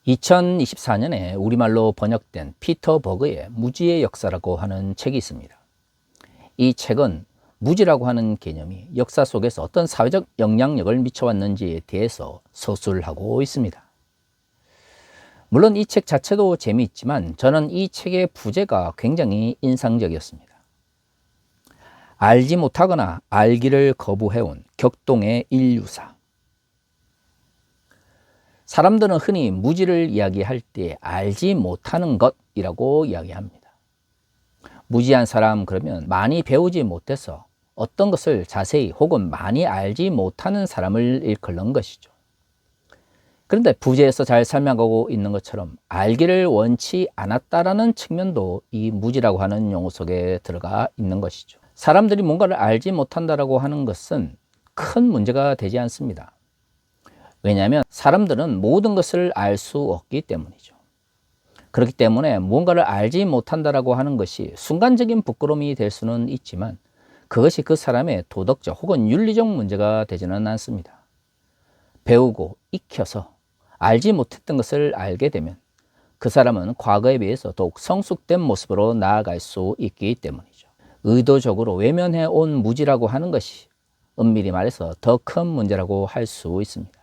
2024년에 우리말로 번역된 피터 버그의 무지의 역사라고 하는 책이 있습니다. 이 책은 무지라고 하는 개념이 역사 속에서 어떤 사회적 영향력을 미쳐왔는지에 대해서 서술하고 있습니다. 물론 이 책 자체도 재미있지만 저는 이 책의 부제가 굉장히 인상적이었습니다. 알지 못하거나 알기를 거부해온 격동의 인류사. 사람들은 흔히 무지를 이야기할 때 알지 못하는 것이라고 이야기합니다. 무지한 사람 그러면 많이 배우지 못해서 어떤 것을 자세히 혹은 많이 알지 못하는 사람을 일컫는 것이죠. 그런데 부제에서 잘 설명하고 있는 것처럼 알기를 원치 않았다라는 측면도 이 무지라고 하는 용어 속에 들어가 있는 것이죠. 사람들이 뭔가를 알지 못한다라고 하는 것은 큰 문제가 되지 않습니다. 왜냐하면 사람들은 모든 것을 알 수 없기 때문이죠. 그렇기 때문에 뭔가를 알지 못한다라고 하는 것이 순간적인 부끄러움이 될 수는 있지만 그것이 그 사람의 도덕적 혹은 윤리적 문제가 되지는 않습니다. 배우고 익혀서 알지 못했던 것을 알게 되면 그 사람은 과거에 비해서 더욱 성숙된 모습으로 나아갈 수 있기 때문이죠. 의도적으로 외면해 온 무지라고 하는 것이 엄밀히 말해서 더 큰 문제라고 할 수 있습니다.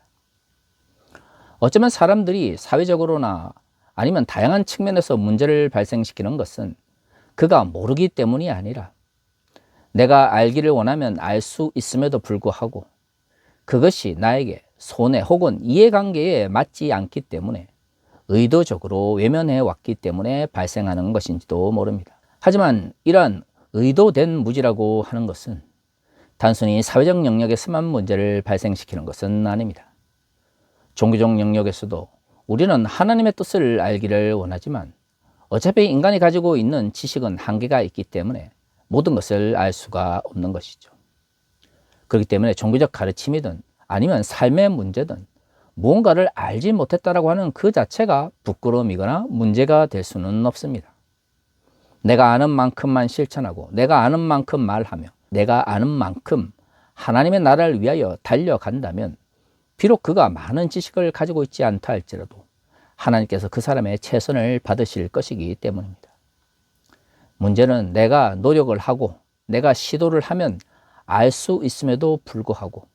어쩌면 사람들이 사회적으로나 아니면 다양한 측면에서 문제를 발생시키는 것은 그가 모르기 때문이 아니라 내가 알기를 원하면 알 수 있음에도 불구하고 그것이 나에게 손해 혹은 이해관계에 맞지 않기 때문에 의도적으로 외면해 왔기 때문에 발생하는 것인지도 모릅니다. 하지만 이러한 의도된 무지라고 하는 것은 단순히 사회적 영역에서만 문제를 발생시키는 것은 아닙니다. 종교적 영역에서도 우리는 하나님의 뜻을 알기를 원하지만 어차피 인간이 가지고 있는 지식은 한계가 있기 때문에 모든 것을 알 수가 없는 것이죠. 그렇기 때문에 종교적 가르침이든 아니면 삶의 문제든 무언가를 알지 못했다라고 하는 그 자체가 부끄러움이거나 문제가 될 수는 없습니다. 내가 아는 만큼만 실천하고 내가 아는 만큼 말하며 내가 아는 만큼 하나님의 나라를 위하여 달려간다면 비록 그가 많은 지식을 가지고 있지 않다 할지라도 하나님께서 그 사람의 최선을 받으실 것이기 때문입니다. 문제는 내가 노력을 하고 내가 시도를 하면 알 수 있음에도 불구하고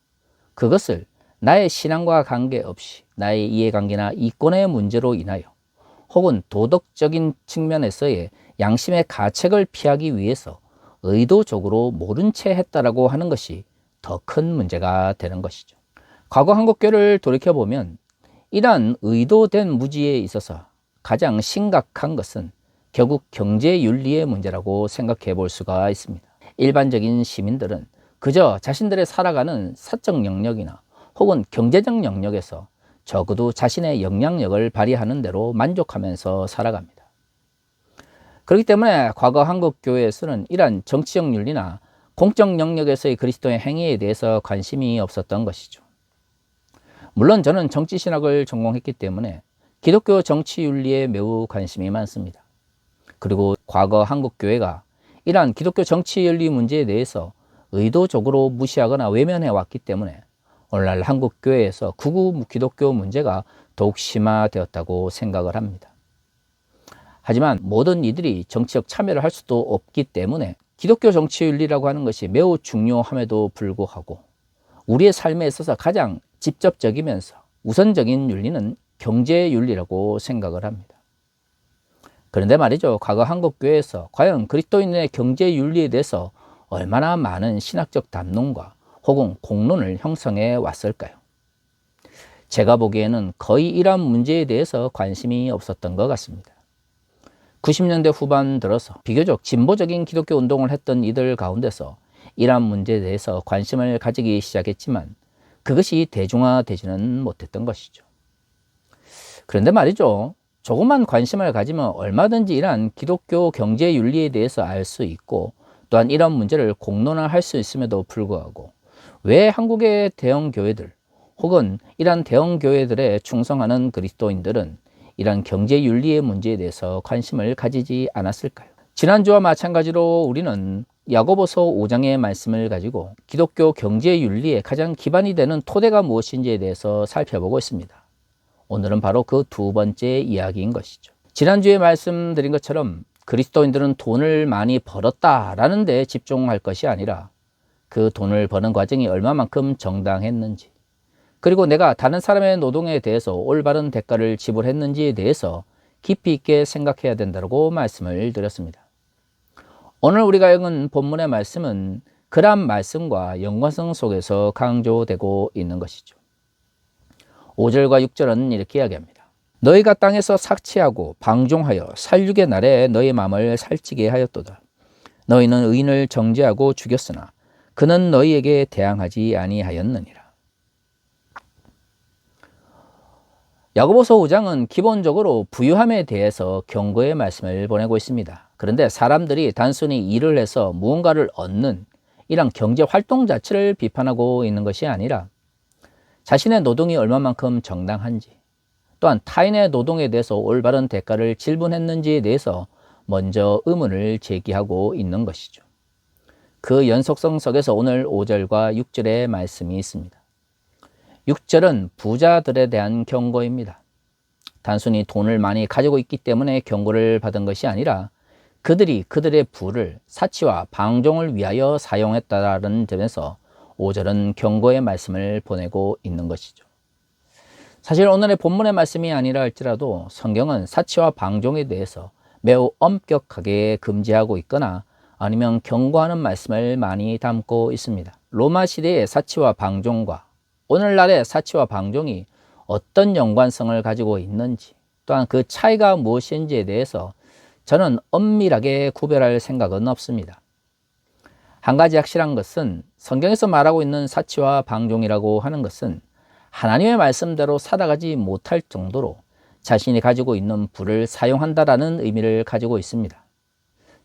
그것을 나의 신앙과 관계없이 나의 이해관계나 이권의 문제로 인하여 혹은 도덕적인 측면에서의 양심의 가책을 피하기 위해서 의도적으로 모른 채 했다라고 하는 것이 더 큰 문제가 되는 것이죠. 과거 한국교를 돌이켜보면 이러한 의도된 무지에 있어서 가장 심각한 것은 결국 경제윤리의 문제라고 생각해 볼 수가 있습니다. 일반적인 시민들은 그저 자신들의 살아가는 사적 영역이나 혹은 경제적 영역에서 적어도 자신의 영향력을 발휘하는 대로 만족하면서 살아갑니다. 그렇기 때문에 과거 한국교회에서는 이러한 정치적 윤리나 공적 영역에서의 그리스도의 행위에 대해서 관심이 없었던 것이죠. 물론 저는 정치신학을 전공했기 때문에 기독교 정치윤리에 매우 관심이 많습니다. 그리고 과거 한국교회가 이러한 기독교 정치윤리 문제에 대해서 의도적으로 무시하거나 외면해 왔기 때문에 오늘날 한국교회에서 극우 기독교 문제가 더욱 심화되었다고 생각을 합니다. 하지만 모든 이들이 정치적 참여를 할 수도 없기 때문에 기독교 정치윤리라고 하는 것이 매우 중요함에도 불구하고 우리의 삶에 있어서 가장 직접적이면서 우선적인 윤리는 경제윤리라고 생각을 합니다. 그런데 말이죠, 과거 한국교회에서 과연 그리스도인의 경제윤리에 대해서 얼마나 많은 신학적 담론과 혹은 공론을 형성해 왔을까요? 제가 보기에는 거의 이러한 문제에 대해서 관심이 없었던 것 같습니다. 90년대 후반 들어서 비교적 진보적인 기독교 운동을 했던 이들 가운데서 이러한 문제에 대해서 관심을 가지기 시작했지만 그것이 대중화되지는 못했던 것이죠. 그런데 말이죠, 조금만 관심을 가지면 얼마든지 이러한 기독교 경제윤리에 대해서 알 수 있고 또한 이런 문제를 공론화할 수 있음에도 불구하고 왜 한국의 대형 교회들 혹은 이러한 대형 교회들에 충성하는 그리스도인들은 이러한 경제윤리의 문제에 대해서 관심을 가지지 않았을까요? 지난주와 마찬가지로 우리는 야고보서 5장의 말씀을 가지고 기독교 경제윤리의 가장 기반이 되는 토대가 무엇인지에 대해서 살펴보고 있습니다. 오늘은 바로 그 두 번째 이야기인 것이죠. 지난주에 말씀드린 것처럼 그리스도인들은 돈을 많이 벌었다라는 데 집중할 것이 아니라 그 돈을 버는 과정이 얼마만큼 정당했는지, 그리고 내가 다른 사람의 노동에 대해서 올바른 대가를 지불했는지에 대해서 깊이 있게 생각해야 된다고 말씀을 드렸습니다. 오늘 우리가 읽은 본문의 말씀은 그러한 말씀과 연관성 속에서 강조되고 있는 것이죠. 5절과 6절은 이렇게 이야기합니다. 너희가 땅에서 삭취하고 방종하여 살육의 날에 너희 마음을 살찌게 하였도다. 너희는 의인을 정죄하고 죽였으나 그는 너희에게 대항하지 아니하였느니라. 야고보서 5장은 기본적으로 부유함에 대해서 경고의 말씀을 보내고 있습니다. 그런데 사람들이 단순히 일을 해서 무언가를 얻는 이런 경제 활동 자체를 비판하고 있는 것이 아니라 자신의 노동이 얼마만큼 정당한지, 또한 타인의 노동에 대해서 올바른 대가를 지불했는지에 대해서 먼저 의문을 제기하고 있는 것이죠. 그 연속성 속에서 오늘 5절과 6절의 말씀이 있습니다. 6절은 부자들에 대한 경고입니다. 단순히 돈을 많이 가지고 있기 때문에 경고를 받은 것이 아니라 그들이 그들의 부를 사치와 방종을 위하여 사용했다는 점에서 5절은 경고의 말씀을 보내고 있는 것이죠. 사실 오늘의 본문의 말씀이 아니라 할지라도 성경은 사치와 방종에 대해서 매우 엄격하게 금지하고 있거나 아니면 경고하는 말씀을 많이 담고 있습니다. 로마 시대의 사치와 방종과 오늘날의 사치와 방종이 어떤 연관성을 가지고 있는지, 또한 그 차이가 무엇인지에 대해서 저는 엄밀하게 구별할 생각은 없습니다. 한 가지 확실한 것은 성경에서 말하고 있는 사치와 방종이라고 하는 것은 하나님의 말씀대로 살아가지 못할 정도로 자신이 가지고 있는 부를 사용한다라는 의미를 가지고 있습니다.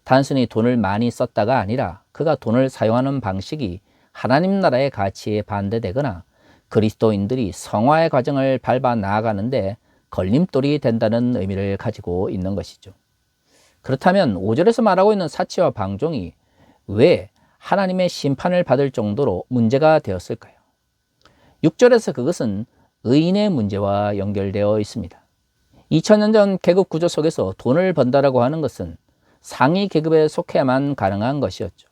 단순히 돈을 많이 썼다가 아니라 그가 돈을 사용하는 방식이 하나님 나라의 가치에 반대되거나 그리스도인들이 성화의 과정을 밟아 나아가는데 걸림돌이 된다는 의미를 가지고 있는 것이죠. 그렇다면 5절에서 말하고 있는 사치와 방종이 왜 하나님의 심판을 받을 정도로 문제가 되었을까요? 6절에서 그것은 의인의 문제와 연결되어 있습니다. 2000년 전 계급 구조 속에서 돈을 번다라고 하는 것은 상위 계급에 속해야만 가능한 것이었죠.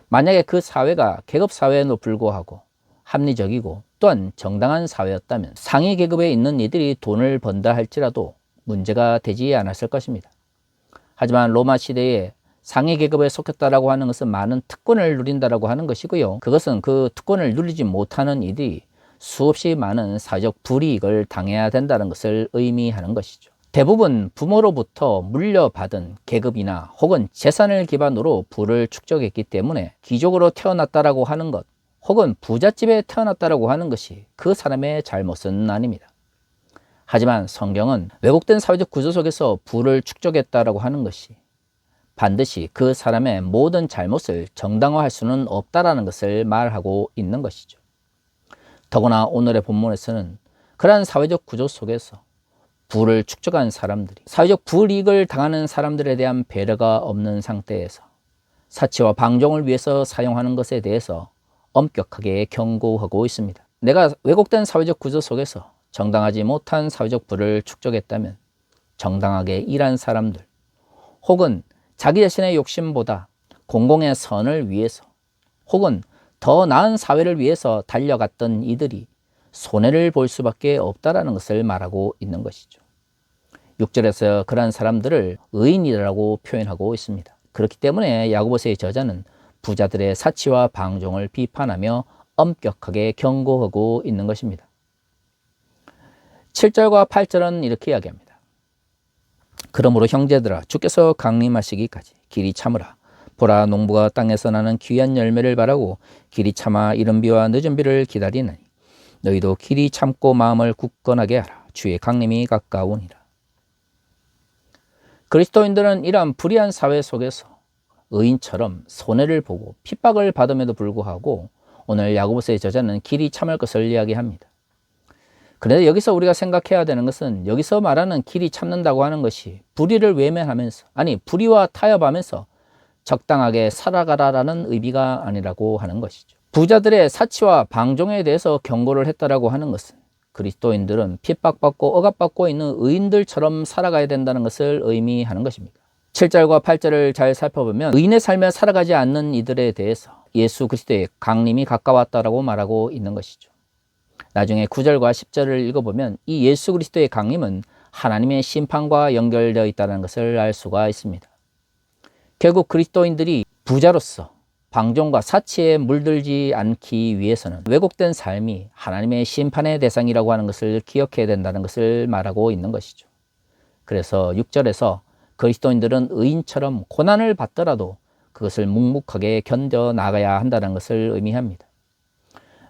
만약에 그 사회가 계급 사회에도 불구하고 합리적이고 또한 정당한 사회였다면 상위 계급에 있는 이들이 돈을 번다 할지라도 문제가 되지 않았을 것입니다. 하지만 로마 시대에 상위 계급에 속했다라고 하는 것은 많은 특권을 누린다라고 하는 것이고요. 그것은 그 특권을 누리지 못하는 이들이 수없이 많은 사회적 불이익을 당해야 된다는 것을 의미하는 것이죠. 대부분 부모로부터 물려받은 계급이나 혹은 재산을 기반으로 부를 축적했기 때문에 귀족으로 태어났다라고 하는 것, 혹은 부잣집에 태어났다라고 하는 것이 그 사람의 잘못은 아닙니다. 하지만 성경은 왜곡된 사회적 구조 속에서 부를 축적했다라고 하는 것이 반드시 그 사람의 모든 잘못을 정당화할 수는 없다라는 것을 말하고 있는 것이죠. 더구나 오늘의 본문에서는 그러한 사회적 구조 속에서 부를 축적한 사람들이 사회적 불이익을 당하는 사람들에 대한 배려가 없는 상태에서 사치와 방종을 위해서 사용하는 것에 대해서 엄격하게 경고하고 있습니다. 내가 왜곡된 사회적 구조 속에서 정당하지 못한 사회적 부를 축적했다면 정당하게 일한 사람들, 혹은 자기 자신의 욕심보다 공공의 선을 위해서, 혹은 더 나은 사회를 위해서 달려갔던 이들이 손해를 볼 수밖에 없다라는 것을 말하고 있는 것이죠. 6절에서 그러한 사람들을 의인이라고 표현하고 있습니다. 그렇기 때문에 야고보서의 저자는 부자들의 사치와 방종을 비판하며 엄격하게 경고하고 있는 것입니다. 7절과 8절은 이렇게 이야기합니다. 그러므로 형제들아, 주께서 강림하시기까지 길이 참으라. 보라, 농부가 땅에서 나는 귀한 열매를 바라고 길이 참아 이른 비와 늦은 비를 기다리나니 너희도 길이 참고 마음을 굳건하게 하라. 주의 강림이 가까우니라. 그리스도인들은 이러한 불의한 사회 속에서 의인처럼 손해를 보고 핍박을 받음에도 불구하고 오늘 야고보서의 저자는 길이 참을 것을 이야기합니다. 그런데 여기서 우리가 생각해야 되는 것은 여기서 말하는 길이 참는다고 하는 것이 불의를 외면하면서, 아니 불의와 타협하면서 적당하게 살아가라라는 의미가 아니라고 하는 것이죠. 부자들의 사치와 방종에 대해서 경고를 했다라고 하는 것은 그리스도인들은 핍박받고 억압받고 있는 의인들처럼 살아가야 된다는 것을 의미하는 것입니다. 7절과 8절을 잘 살펴보면 의인의 삶을 살아가지 않는 이들에 대해서 예수 그리스도의 강림이 가까웠다라고 말하고 있는 것이죠. 나중에 9절과 10절을 읽어보면 이 예수 그리스도의 강림은 하나님의 심판과 연결되어 있다는 것을 알 수가 있습니다. 결국 그리스도인들이 부자로서 방종과 사치에 물들지 않기 위해서는 왜곡된 삶이 하나님의 심판의 대상이라고 하는 것을 기억해야 된다는 것을 말하고 있는 것이죠. 그래서 6절에서 그리스도인들은 의인처럼 고난을 받더라도 그것을 묵묵하게 견뎌 나가야 한다는 것을 의미합니다.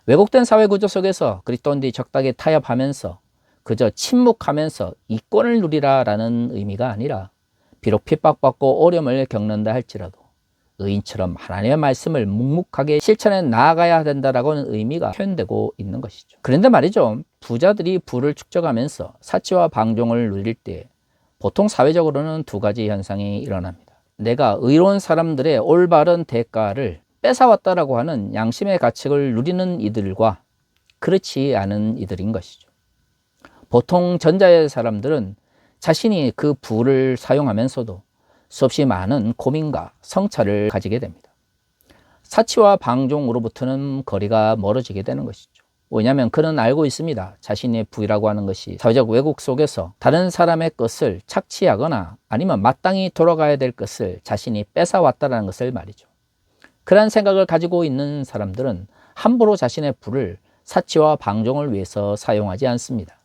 왜곡된 사회 구조 속에서 그리스도인들이 적당히 타협하면서 그저 침묵하면서 이권을 누리라라는 의미가 아니라 비록 핍박받고 어려움을 겪는다 할지라도 의인처럼 하나님의 말씀을 묵묵하게 실천해 나아가야 된다라는 의미가 표현되고 있는 것이죠. 그런데 말이죠, 부자들이 부를 축적하면서 사치와 방종을 누릴 때 보통 사회적으로는 두 가지 현상이 일어납니다. 내가 의로운 사람들의 올바른 대가를 뺏어왔다라고 하는 양심의 가책을 누리는 이들과 그렇지 않은 이들인 것이죠. 보통 전자의 사람들은 자신이 그 부를 사용하면서도 수없이 많은 고민과 성찰을 가지게 됩니다. 사치와 방종으로부터는 거리가 멀어지게 되는 것이죠. 왜냐하면 그는 알고 있습니다. 자신의 부라고 하는 것이 사회적 왜곡 속에서 다른 사람의 것을 착취하거나 아니면 마땅히 돌아가야 될 것을 자신이 뺏어왔다는 것을 말이죠. 그러한 생각을 가지고 있는 사람들은 함부로 자신의 부를 사치와 방종을 위해서 사용하지 않습니다.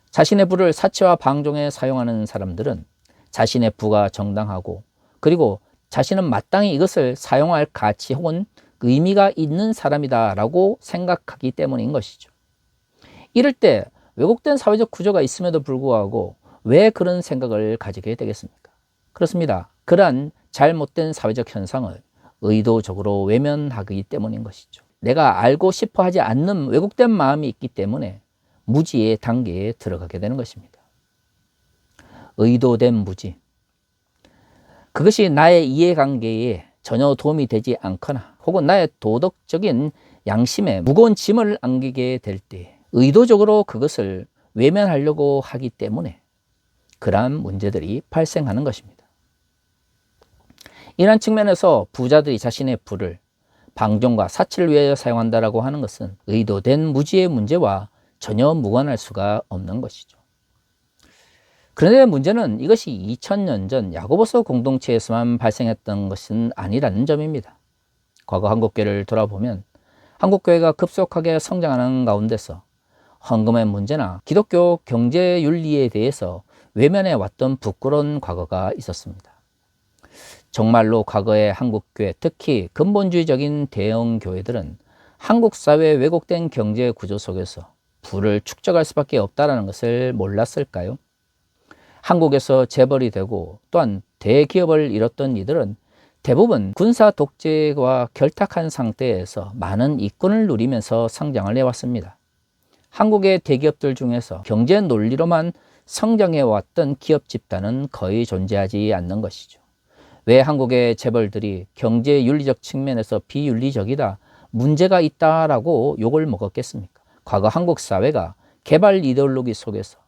자신의 부를 사치와 방종에 사용하는 사람들은 자신의 부가 정당하고 그리고 자신은 마땅히 이것을 사용할 가치 혹은 의미가 있는 사람이다라고 생각하기 때문인 것이죠. 이럴 때 왜곡된 사회적 구조가 있음에도 불구하고 왜 그런 생각을 가지게 되겠습니까? 그렇습니다. 그러한 잘못된 사회적 현상을 의도적으로 외면하기 때문인 것이죠. 내가 알고 싶어 하지 않는 왜곡된 마음이 있기 때문에 무지의 단계에 들어가게 되는 것입니다. 의도된 무지. 그것이 나의 이해관계에 전혀 도움이 되지 않거나 혹은 나의 도덕적인 양심에 무거운 짐을 안기게 될 때 의도적으로 그것을 외면하려고 하기 때문에 그러한 문제들이 발생하는 것입니다. 이런 측면에서 부자들이 자신의 부를 방종과 사치를 위하여 사용한다라고 하는 것은 의도된 무지의 문제와 전혀 무관할 수가 없는 것이죠. 그런데 문제는 이것이 2000년 전 야고보서 공동체에서만 발생했던 것은 아니라는 점입니다. 과거 한국교회를 돌아보면 한국교회가 급속하게 성장하는 가운데서 헌금의 문제나 기독교 경제윤리에 대해서 외면해 왔던 부끄러운 과거가 있었습니다. 정말로 과거의 한국교회, 특히 근본주의적인 대형 교회들은 한국 사회의 왜곡된 경제 구조 속에서 부를 축적할 수밖에 없다는 것을 몰랐을까요? 한국에서 재벌이 되고 또한 대기업을 이뤘던 이들은 대부분 군사 독재와 결탁한 상태에서 많은 이권을 누리면서 성장을 해왔습니다. 한국의 대기업들 중에서 경제 논리로만 성장해왔던 기업 집단은 거의 존재하지 않는 것이죠. 왜 한국의 재벌들이 경제 윤리적 측면에서 비윤리적이다, 문제가 있다라고 욕을 먹었겠습니까? 과거 한국 사회가 개발 이데올로기 속에서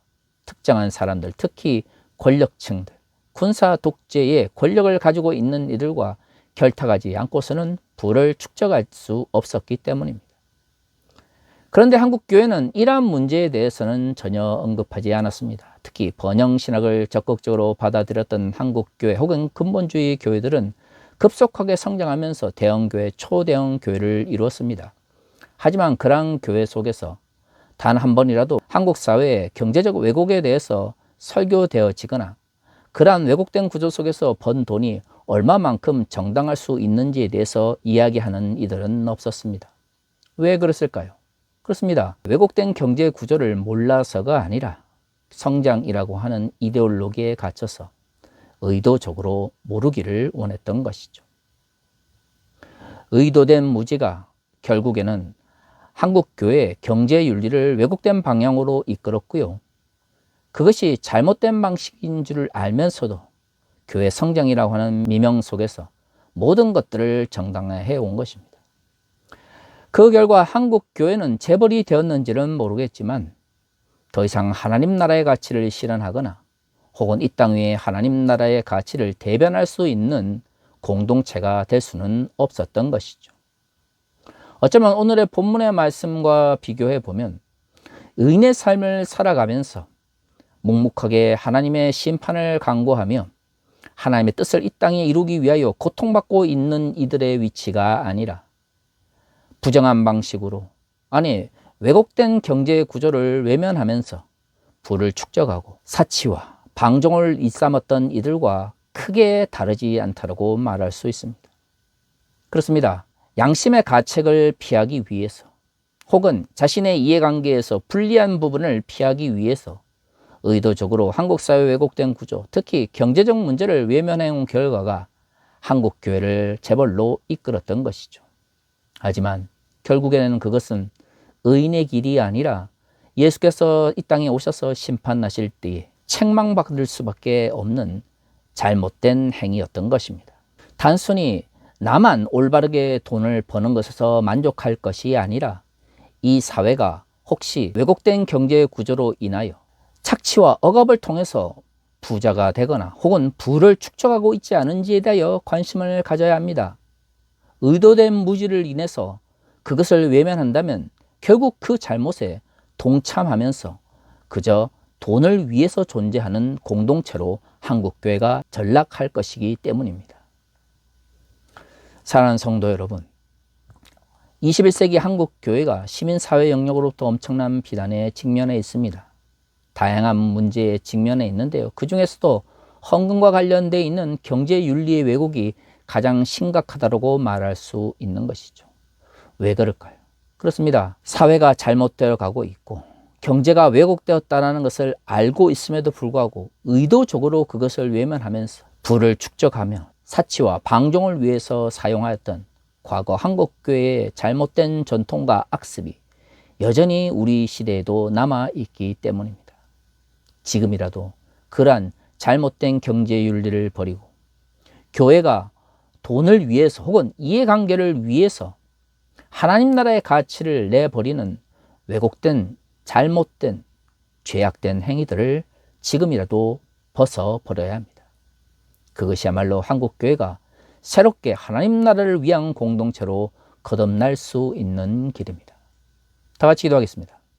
특정한 사람들, 특히 권력층들, 군사 독재의 권력을 가지고 있는 이들과 결탁하지 않고서는 부를 축적할 수 없었기 때문입니다. 그런데 한국 교회는 이러한 문제에 대해서는 전혀 언급하지 않았습니다. 특히 번영신학을 적극적으로 받아들였던 한국 교회 혹은 근본주의 교회들은 급속하게 성장하면서 대형교회, 초대형 교회를 이루었습니다. 하지만 그러한 교회 속에서 단 한 번이라도 한국 사회의 경제적 왜곡에 대해서 설교되어지거나 그러한 왜곡된 구조 속에서 번 돈이 얼마만큼 정당할 수 있는지에 대해서 이야기하는 이들은 없었습니다. 왜 그랬을까요? 그렇습니다. 왜곡된 경제 구조를 몰라서가 아니라 성장이라고 하는 이데올로기에 갇혀서 의도적으로 모르기를 원했던 것이죠. 의도된 무지가 결국에는 한국 교회의 경제 윤리를 왜곡된 방향으로 이끌었고요. 그것이 잘못된 방식인 줄 알면서도 교회 성장이라고 하는 미명 속에서 모든 것들을 정당화해 온 것입니다. 그 결과 한국 교회는 재벌이 되었는지는 모르겠지만 더 이상 하나님 나라의 가치를 실현하거나 혹은 이 땅 위에 하나님 나라의 가치를 대변할 수 있는 공동체가 될 수는 없었던 것이죠. 어쩌면 오늘의 본문의 말씀과 비교해 보면 의인의 삶을 살아가면서 묵묵하게 하나님의 심판을 강구하며 하나님의 뜻을 이 땅에 이루기 위하여 고통받고 있는 이들의 위치가 아니라 부정한 방식으로, 아니 왜곡된 경제 구조를 외면하면서 부를 축적하고 사치와 방종을 일삼았던 이들과 크게 다르지 않다고 말할 수 있습니다. 그렇습니다. 양심의 가책을 피하기 위해서 혹은 자신의 이해관계에서 불리한 부분을 피하기 위해서 의도적으로 한국 사회 왜곡된 구조, 특히 경제적 문제를 외면해온 결과가 한국 교회를 재벌로 이끌었던 것이죠. 하지만 결국에는 그것은 의인의 길이 아니라 예수께서 이 땅에 오셔서 심판하실 때에 책망받을 수밖에 없는 잘못된 행위였던 것입니다. 단순히 나만 올바르게 돈을 버는 것에서 만족할 것이 아니라 이 사회가 혹시 왜곡된 경제 구조로 인하여 착취와 억압을 통해서 부자가 되거나 혹은 부를 축적하고 있지 않은지에 대하여 관심을 가져야 합니다. 의도된 무지를 인해서 그것을 외면한다면 결국 그 잘못에 동참하면서 그저 돈을 위해서 존재하는 공동체로 한국교회가 전락할 것이기 때문입니다. 사랑하는 성도 여러분, 21세기 한국교회가 시민사회 영역으로부터 엄청난 비난에 직면해 있습니다. 다양한 문제에 직면해 있는데요. 그 중에서도 헌금과 관련되어 있는 경제윤리의 왜곡이 가장 심각하다고 말할 수 있는 것이죠. 왜 그럴까요? 그렇습니다. 사회가 잘못되어 가고 있고 경제가 왜곡되었다는 것을 알고 있음에도 불구하고 의도적으로 그것을 외면하면서 부를 축적하며 사치와 방종을 위해서 사용하였던 과거 한국교회의 잘못된 전통과 악습이 여전히 우리 시대에도 남아있기 때문입니다. 지금이라도 그러한 잘못된 경제윤리를 버리고 교회가 돈을 위해서 혹은 이해관계를 위해서 하나님 나라의 가치를 내버리는 왜곡된, 잘못된, 죄악된 행위들을 지금이라도 벗어버려야 합니다. 그것이야말로 한국교회가 새롭게 하나님 나라를 위한 공동체로 거듭날 수 있는 길입니다. 다 같이 기도하겠습니다.